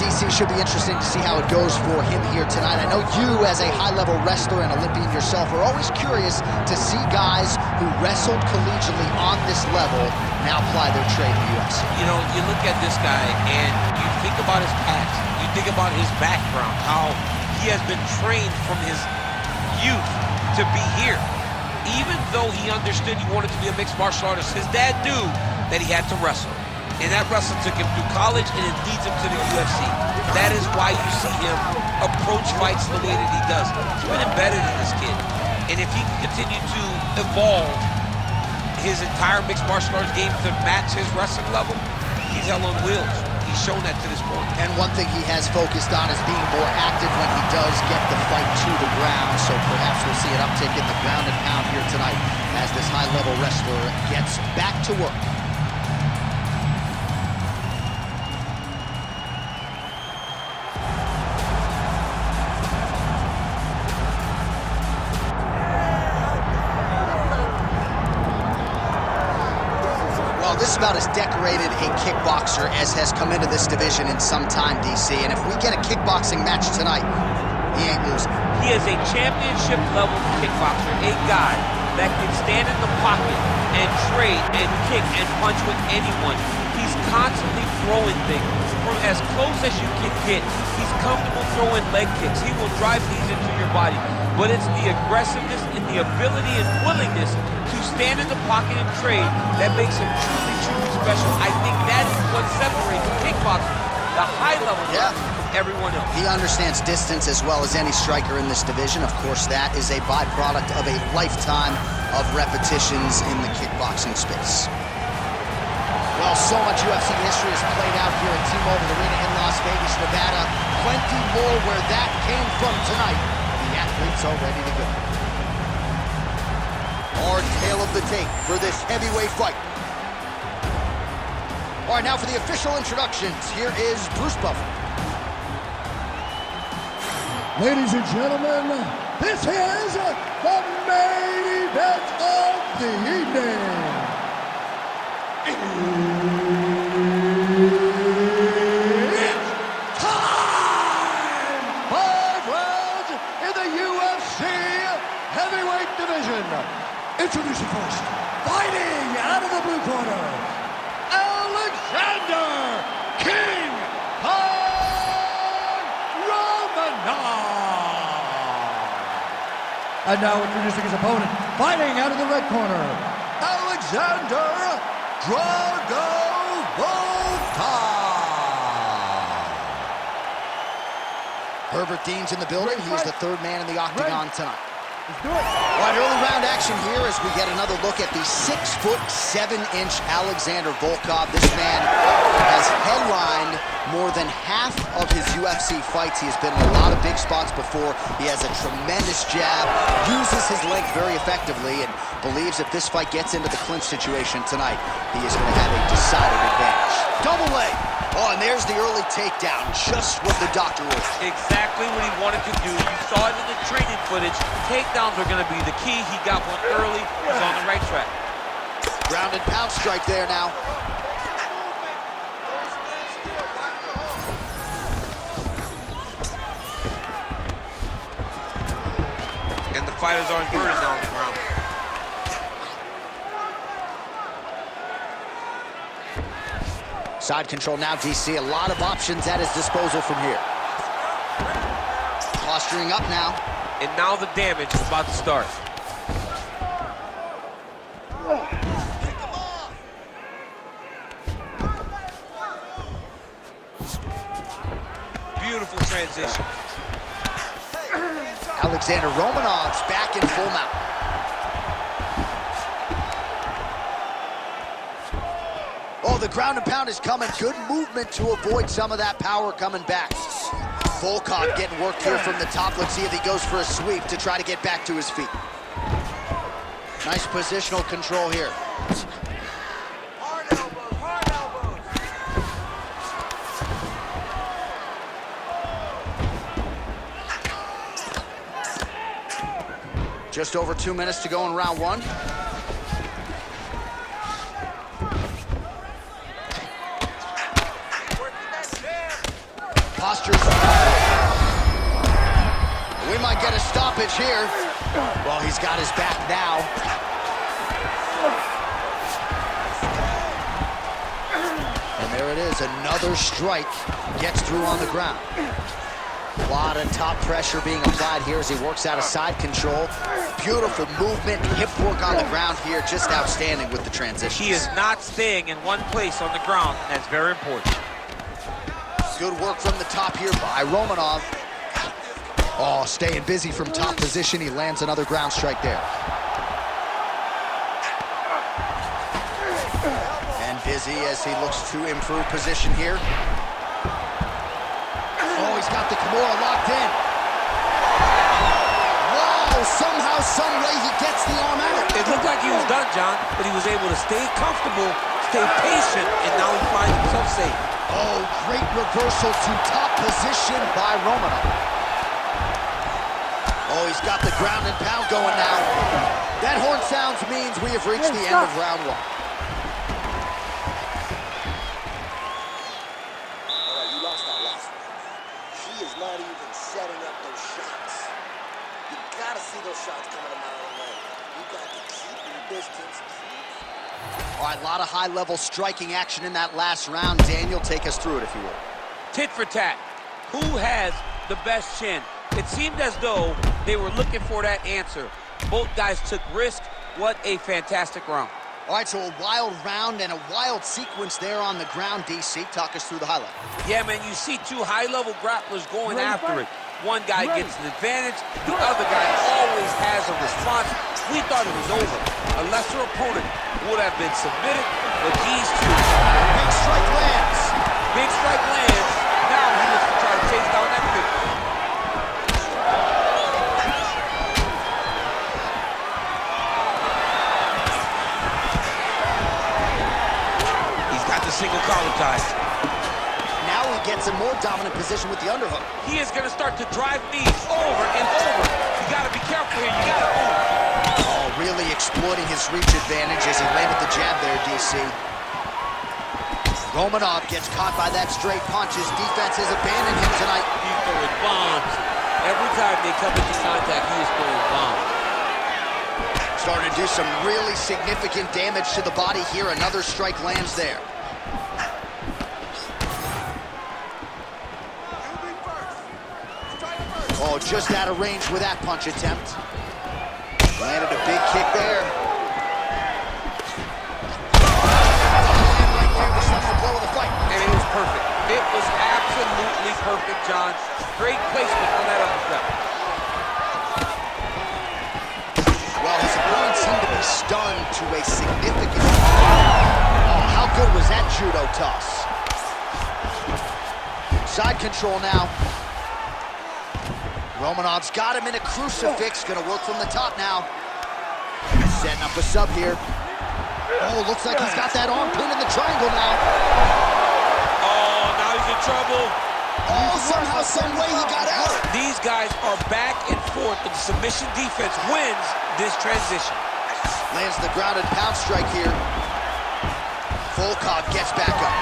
DC, should be interesting to see how it goes for him here tonight. I know you, as a high-level wrestler and Olympian yourself, are always curious to see guys who wrestled collegiately on this level now apply their trade in the UFC. You know, you look at this guy and you think about his past. You think about his background, how he has been trained from his youth to be here. Even though he understood he wanted to be a mixed martial artist, his dad knew that he had to wrestle. And that wrestle took him through college, and it leads him to the UFC. That is why you see him approach fights the way that he does. It's been embedded in this kid. And if he can continue to evolve his entire mixed martial arts game to match his wrestling level, he's hell on wheels. He's shown that to this point. And one thing he has focused on is being more active when he does get the fight to the ground. So perhaps we'll see an uptick in the ground and pound here tonight as this high-level wrestler gets back to work. This is about as decorated a kickboxer as has come into this division in some time, DC. And if we get a kickboxing match tonight, he ain't losing. He is a championship-level kickboxer, a guy that can stand in the pocket and trade and kick and punch with anyone. He's constantly throwing things from as close as you can get. He's comfortable throwing leg kicks. He will drive these into your body. But it's the aggressiveness and the ability and willingness to stand in the pocket and trade that makes him truly, truly special. I think that is what separates kickboxing, the high level, from everyone else. He understands distance as well as any striker in this division. Of course, that is a byproduct of a lifetime of repetitions in the kickboxing space. Well, so much UFC history has played out here at T-Mobile Arena in Las Vegas, Nevada. Plenty more where that came from tonight. The athletes are ready to go. Our tale of the tape for this heavyweight fight. All right, now for the official introductions. Here is Bruce Buffer. Ladies and gentlemen, this is the main event of the evening. It's time! 5 rounds in the UFC heavyweight division. Introducing first, fighting out of the blue corner, Alexander King Romanov. And now introducing his opponent, fighting out of the red corner, Alexander Volkov. Herbert Dean's in the building. He's the third man in the octagon tonight. Let's do it. All right, early round action here as we get another look at the 6'7" Alexander Volkov. This man has headlined more than half of his UFC fights. He has been in a lot of big spots before. He has a tremendous jab, uses his length very effectively, and believes if this fight gets into the clinch situation tonight, he is going to have a decided advantage. Double leg. Oh, and there's the early takedown, just what the doctor ordered. Exactly what he wanted to do. You saw it in the training footage. Takedowns are going to be the key. He got one early. He's on the right track. Ground and pound strike there now. And the fighters are inverted now on the ground. Side control now, DC. A lot of options at his disposal from here. Posturing up now. And now the damage is about to start. Beautiful transition. Alexandr Romanov's back in full mount. Oh, the ground and pound is coming. Good movement to avoid some of that power coming back. Volkov getting worked here from the top. Let's see if he goes for a sweep to try to get back to his feet. Nice positional control here. Hard elbows, hard elbows. Just over 2 minutes to go in round one. gestures. We might get a stoppage here. Well, he's got his back now. And there it is, another strike. Gets through on the ground. A lot of top pressure being applied here as he works out of side control. Beautiful movement, hip work on the ground here, just outstanding with the transitions. He is not staying in one place on the ground, and that's very important. Good work from the top here by Romanov. Oh, staying busy from top position. He lands another ground strike there. And busy as he looks to improve position here. Oh, he's got the Kimura locked in. Wow, somehow, some way he gets the arm out. It looked like he was done, John, but he was able to stay comfortable, stay patient, and now he finds himself safe. Oh, great reversal to top position by Romanov. Oh, he's got the ground and pound going now. That horn sounds means we have reached the end of round one. All right, you lost that last one. He is not even setting up those shots. You gotta see those shots coming a mile away. You got to keep your distance. All right, a lot of high-level striking action in that last round. Daniel, take us through it, if you will. Tit for tat. Who has the best chin? It seemed as though they were looking for that answer. Both guys took risk. What a fantastic round. All right, so a wild round and a wild sequence there on the ground. DC, talk us through the highlight. Yeah, man, you see two high-level grapplers going after it. One guy gets an advantage, the other guy always has a response. We thought it was over. A lesser opponent would have been submitted, but these two. Big strike lands. Big strike lands. Now he looks to try to chase down that victory. He's got the single collar tie. Now he gets a more dominant position with the underhook. He is going to start to drive knees over and over. You got to be careful here. You got to move. Oh, really exploiting his reach advantage as he landed the jab there, DC. Romanov gets caught by that straight punch. His defense has abandoned him tonight. He's throwing bombs. Every time they come into contact, he is throwing bombs. Starting to do some really significant damage to the body here. Another strike lands there. Oh, just out of range with that punch attempt. Landed a big kick there. Right there, the central blow of the fight. And it was perfect. It was absolutely perfect, John. Great placement on that uppercut. Well, his opponent seemed to be stunned to a significant... Oh, how good was that judo toss? Side control now. Romanov's got him in a crucifix. Gonna work from the top now. Setting up a sub here. Oh, looks like he's got that arm pinned in the triangle now. Oh, now he's in trouble. Oh, somehow, some way he got out. These guys are back and forth, but the submission defense wins this transition. Lands the grounded pound strike here. Volkov gets back up.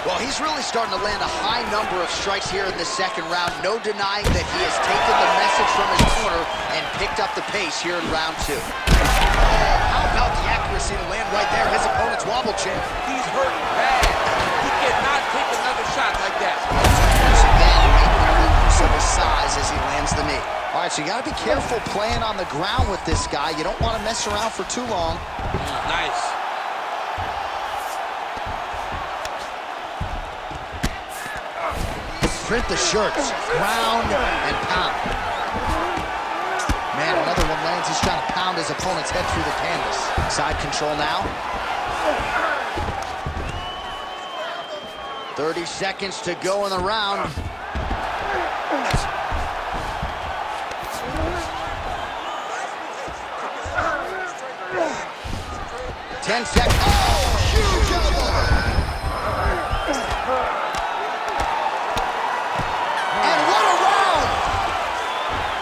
Well, he's really starting to land a high number of strikes here in the second round. No denying that he has taken the message from his corner and picked up the pace here in round two. Oh, how about the accuracy to land right there? His opponent's wobble chin. He's hurting bad. He cannot take another shot like that. Once again, making use of his size as he lands the knee. All right, so you got to be careful playing on the ground with this guy. You don't want to mess around for too long. Nice. Print the shirts, ground and pound. Man, another one lands. He's trying to pound his opponent's head through the canvas. Side control now. 30 seconds to go in the round. Ten seconds. Oh, huge elbow.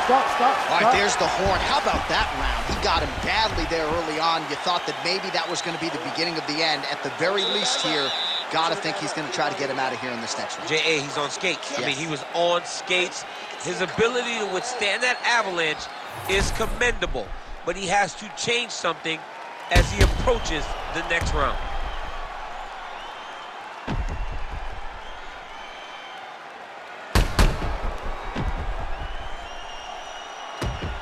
All right, there's the horn. How about that round? He got him badly there early on. You thought that maybe that was going to be the beginning of the end. At the very least here, Gotta think he's gonna try to get him out of here in this next round. J.A., he's on skates. Yes. I mean, he was on skates. His ability to withstand that avalanche is commendable, but he has to change something as he approaches the next round.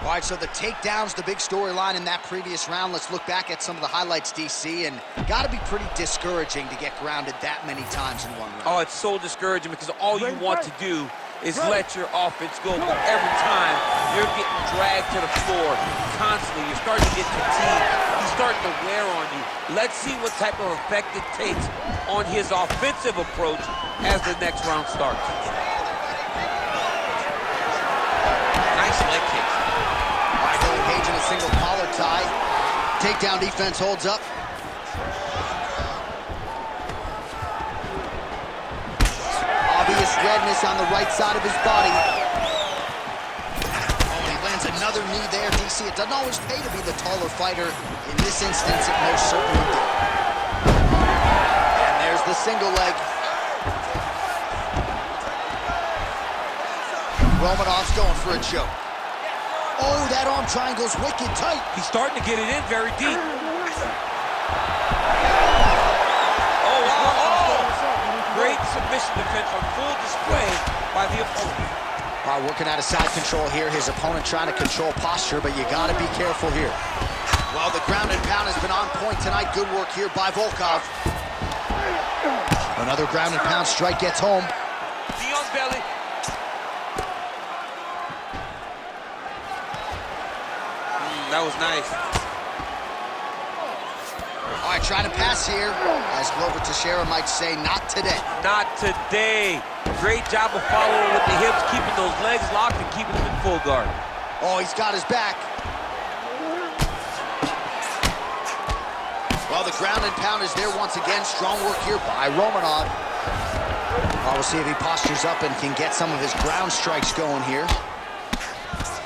All right, so the takedown's the big storyline in that previous round. Let's look back at some of the highlights, DC, and got to be pretty discouraging to get grounded that many times in one round. Oh, it's so discouraging because all you want to do is let your offense go, but every time you're getting dragged to the floor constantly. You're starting to get fatigued. He's starting to wear on you. Let's see what type of effect it takes on his offensive approach as the next round starts. Nice leg kicks. Page in a single collar tie. Takedown defense holds up. Obvious redness on the right side of his body. Oh, he lands another knee there, DC. It doesn't always pay to be the taller fighter. In this instance, it most certainly did. And there's the single leg. Romanov's going for a choke. Oh, that arm triangle's wicked tight. He's starting to get it in very deep. Oh, wow. Oh! Great submission defense on full display by the opponent. All right, working out of side control here. His opponent trying to control posture, but you got to be careful here. Well, the ground and pound has been on point tonight. Good work here by Volkov. Another ground and pound strike gets home. Dion's belly. That was nice. All right, trying to pass here. As Glover Teixeira might say, not today. Not today. Great job of following with the hips, keeping those legs locked and keeping them in full guard. Oh, he's got his back. Well, the ground and pound is there once again. Strong work here by Romanov. Well, we'll see if he postures up and can get some of his ground strikes going here.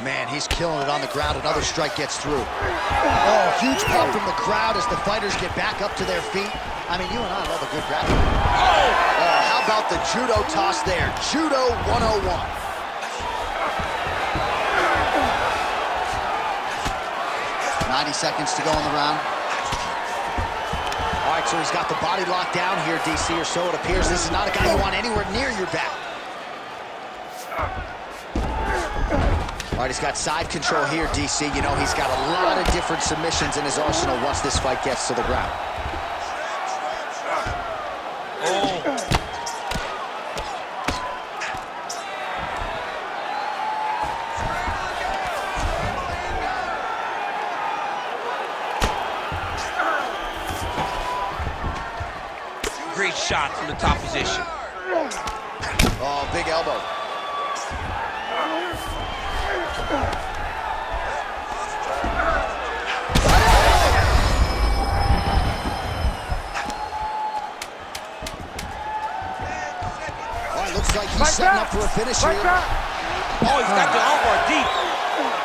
Man, he's killing it on the ground. Another strike gets through. Oh, huge pop from the crowd as the fighters get back up to their feet. I mean, you and I love a good grappling. Oh, how about the judo toss there? Judo 101. 90 seconds to go in the round. All right, so he's got the body locked down here, DC, or so it appears. This is not a guy you want anywhere near your back. All right, he's got side control here, DC. You know, he's got a lot of different submissions in his arsenal once this fight gets to the ground. Oh. Great shot from the top position. Oh, big elbow. Looks like he's setting up for a finish here. Oh, he's got the armbar deep.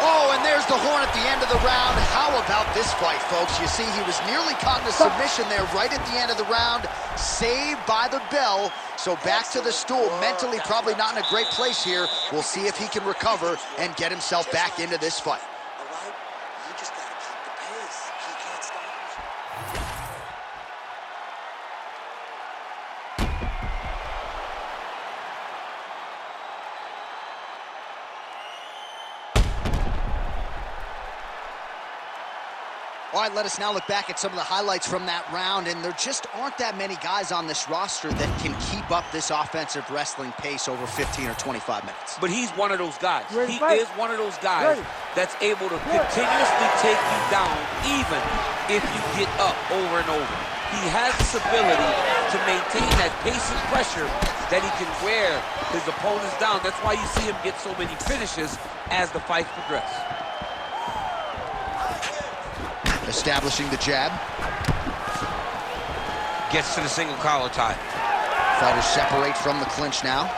Oh, and there's the horn at the end of the round. How about this fight, folks? You see, he was nearly caught in a submission there right at the end of the round. Saved by the bell. So back to the stool. Mentally probably not in a great place here. We'll see if he can recover and get himself back into this fight. All right? You just got to keep the pace. He can't stop. All right, let us now look back at some of the highlights from that round, and there just aren't that many guys on this roster that can keep up this offensive wrestling pace over 15 or 25 minutes. But he's one of those guys. He is one of those guys that's able to continuously take you down even if you get up over and over. He has this ability to maintain that pace and pressure that he can wear his opponents down. That's why you see him get so many finishes as the fights progress. Establishing the jab. Gets to the single collar tie. Fighters separate from the clinch now.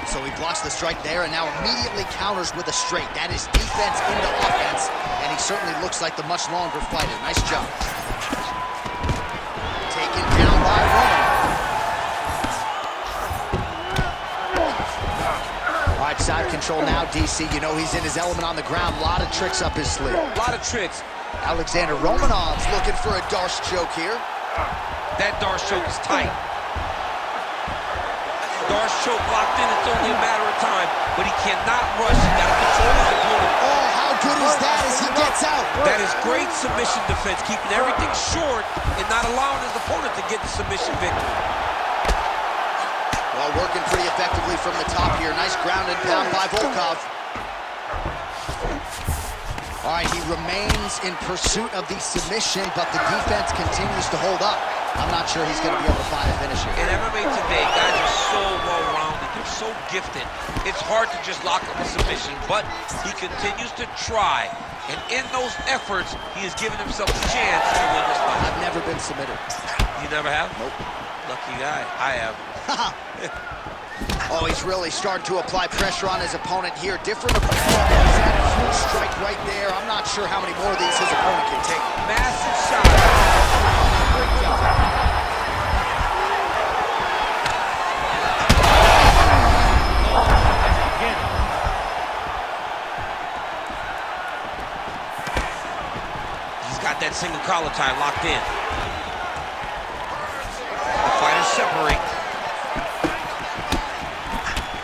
So he blocks the strike there and now immediately counters with a straight. That is defense into offense, and he certainly looks like the much longer fighter. Nice job. Taken down by Romanov. side control now, DC. You know he's in his element on the ground. A lot of tricks up his sleeve. A lot of tricks. Alexander Romanov's looking for a Darce choke here. That Darce choke is tight. Darce choke locked in. It's only a matter of time, but he cannot rush. He's got to control his opponent. Oh, how good is that as he gets out? That is great submission defense, keeping everything short and not allowing his opponent to get the submission victory. Well, working pretty effectively from the top here. Nice ground and pound by Volkov. All right, he remains in pursuit of the submission, but the defense continues to hold up. I'm not sure he's going to be able to find a finish here. In MMA today, guys are so well-rounded. They're so gifted. It's hard to just lock up a submission, but he continues to try. And in those efforts, he has given himself a chance to win this fight. I've never been submitted. You never have? Nope. Lucky guy. I have. Oh, he's really starting to apply pressure on his opponent here. Different approach. He's had a huge strike right there. I'm not sure how many more of these his opponent can take. Massive shot. Great job. He's got that single collar tie locked in. The fighters separate.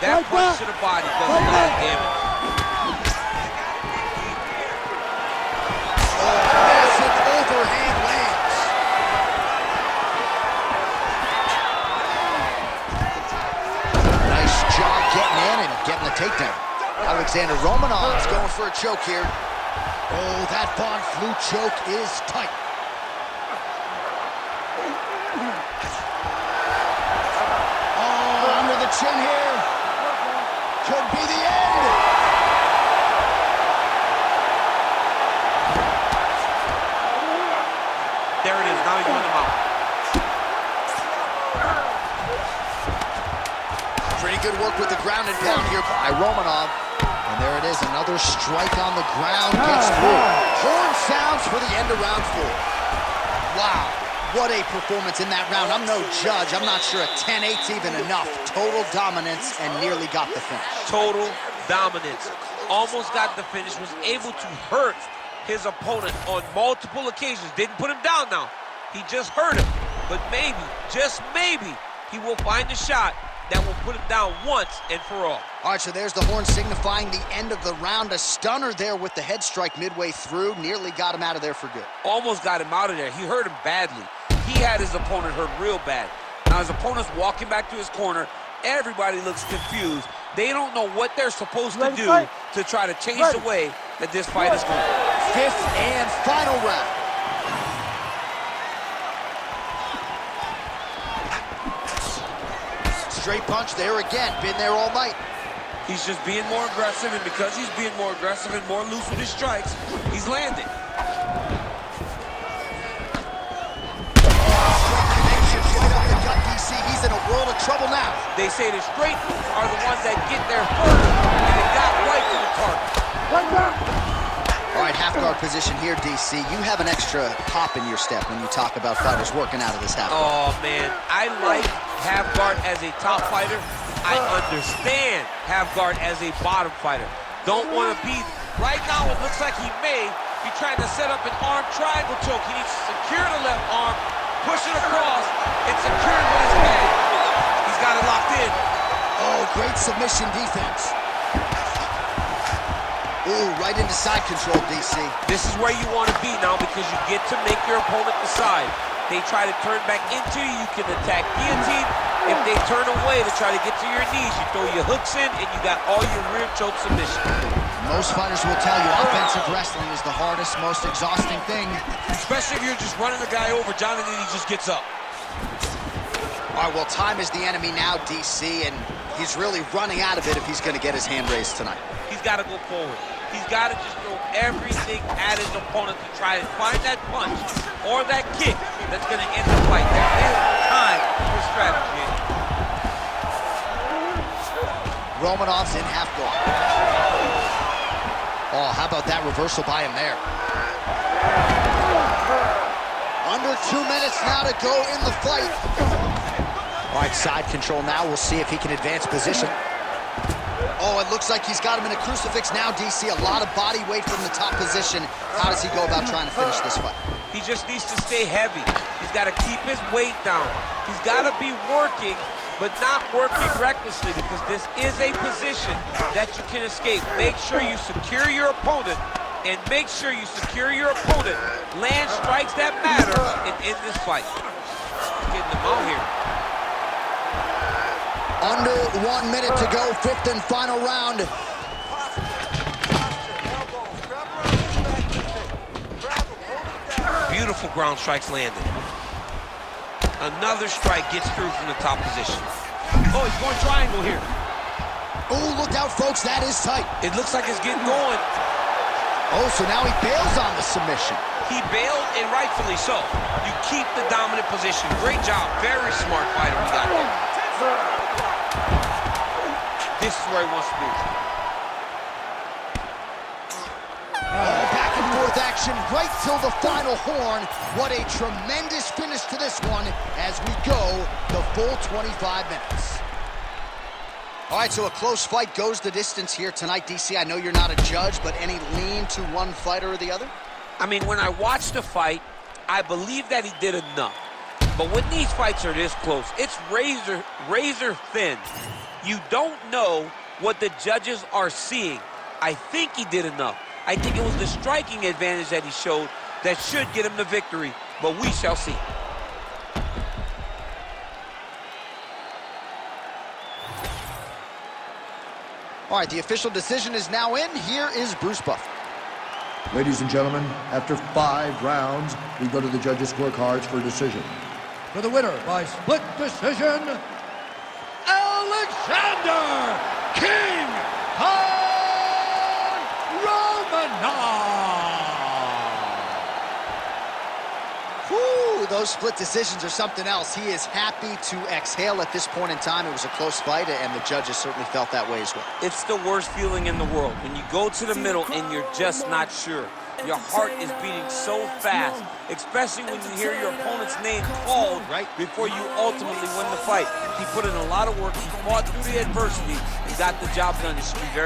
That punch to the body does a lot of damage. Oh, massive overhand lands. Nice job getting in and getting the takedown. Alexander Romanov's going for a choke here. Oh, that Von Flue choke is tight. Oh, under the chin here. Could be the end. There it is. Now he's running them out. Pretty good work with the ground and pound here by Romanov. And there it is, another strike on the ground, gets through. Horn sounds for the end of round 4. Wow, what a performance in that round. I'm no judge. I'm not sure a 10-8's even enough. Total dominance and nearly got the finish. Total dominance. Almost got the finish, was able to hurt his opponent on multiple occasions. Didn't put him down now. He just hurt him. But maybe, just maybe, he will find a shot that will put him down once and for all. All right, so there's the horn signifying the end of the round. A stunner there with the head strike midway through. Nearly got him out of there for good. Almost got him out of there. He hurt him badly. He had his opponent hurt real bad. Now his opponent's walking back to his corner. Everybody looks confused. They don't know what they're supposed to do to try to change the way that this fight is going. 5th and final round. Straight punch there again. Been there all night. He's just being more aggressive, and because he's being more aggressive and more loose with his strikes, he's landing. He's in a world of trouble now. They say the straight are the ones that get there first, and it got right to the target. All right, half guard position here, DC. You have an extra pop in your step when you talk about fighters working out of this half guard. Oh, man, I like half guard as a top fighter. I understand half guard as a bottom fighter. Don't want to be, right now it looks like he may be trying to set up an arm triangle choke. He needs to secure the left arm, push it across, and secure it with his head. He's got it locked in. Oh, great submission defense. Ooh, right into side control, DC. This is where you want to be now because you get to make your opponent decide. They try to turn back into you, you can attack guillotine. If they turn away to try to get to your knees, you throw your hooks in and you got all your rear choke submission. Most fighters will tell you offensive wrestling is the hardest, most exhausting thing. Especially if you're just running the guy over, John, and then he just gets up. All right, well, time is the enemy now, DC, and he's really running out of it if he's going to get his hand raised tonight. He's got to go forward. He's got to just throw everything at his opponent to try and find that punch or that kick that's going to end the fight. There is time for strategy. Romanov's in half guard. Oh, how about that reversal by him there? Under 2 minutes now to go in the fight. All right, side control now. We'll see if he can advance position. Oh, it looks like he's got him in a crucifix now, DC. A lot of body weight from the top position. How does he go about trying to finish this fight? He just needs to stay heavy. He's got to keep his weight down. He's got to be working, but not working recklessly, because this is a position that you can escape. Make sure you secure your opponent, and make sure you secure your opponent. Land strikes that matter and end this fight. Getting them out here. Under 1 minute to go, fifth and final round. Beautiful ground strikes landed. Another strike gets through from the top position. Oh, he's going triangle here. Oh, look out, folks, that is tight. It looks like it's getting going. Oh, so now he bails on the submission. He bailed, and rightfully so. You keep the dominant position. Great job. Very smart fighter we got there. This is where he wants to be. Back and forth action right till the final horn. What a tremendous finish to this one as we go the full 25 minutes. All right, so a close fight goes the distance here tonight, DC. I know you're not a judge, but any lean to one fighter or the other? I mean, when I watched the fight, I believe that he did enough. But when these fights are this close, it's razor thin. You don't know what the judges are seeing. I think he did enough. I think it was the striking advantage that he showed that should get him the victory, but we shall see. All right, the official decision is now in. Here is Bruce Buffer. Ladies and gentlemen, after 5 rounds, we go to the judges' scorecards for a decision. For the winner by split decision, Alexander King Romanov! Whew, those split decisions are something else. He is happy to exhale at this point in time. It was a close fight, and the judges certainly felt that way as well. It's the worst feeling in the world when you go to the middle and you're just not sure. Your heart is beating so fast, especially when you hear your opponent's name called right before you ultimately win the fight. He put in a lot of work. He fought through the adversity and got the job done. It should be very